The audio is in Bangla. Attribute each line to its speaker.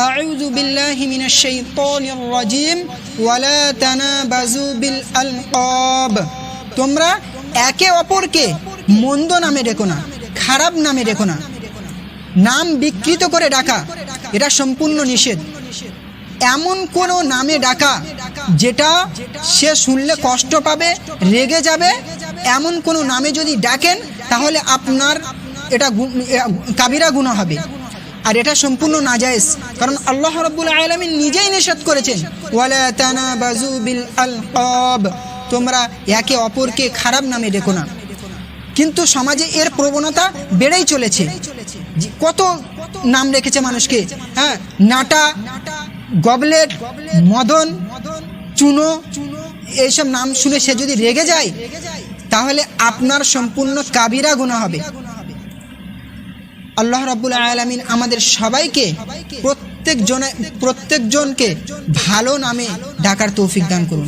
Speaker 1: আউযু বিল্লাহি মিনাশ শাইতানির রাজিম ওয়ালা তানাবাযু বিল আলকাব। তোমরা একে অপরকে মন্দ নামে ডেকো না, খারাপ নামে ডেকো না। নাম বিকৃত করে ডাকা এটা সম্পূর্ণ নিষেধ। এমন কোনো নামে ডাকা যেটা সে শুনলে কষ্ট পাবে, রেগে যাবে, এমন কোনো নামে যদি ডাকেন তাহলে আপনার এটা কাবিরা গুনাহ হবে, আর এটা সম্পূর্ণ নাজায়েজ। কারণ আল্লাহ রাব্বুল আলামিন নিজেই নিষেধ করেছেন ওয়ালা তানাবাযু বিল আলকাব, তোমরা একে অপরকে খারাপ নামে ডেকো না। কিন্তু সমাজে এর প্রবণতা বেড়েই চলেছে। কত নাম রেখেছে মানুষকে, হ্যাঁ, নাটা, গবলেট, মদন, চুনো, এইসব নাম শুনে সে যদি রেগে যায় তাহলে আপনার সম্পূর্ণ কাবিরা গুনাহ হবে। আল্লাহ রাব্বুল আলামিন আমাদের সবাইকে প্রত্যেকজনকে ভালো নামে ডাকার তৌফিক দান করুন।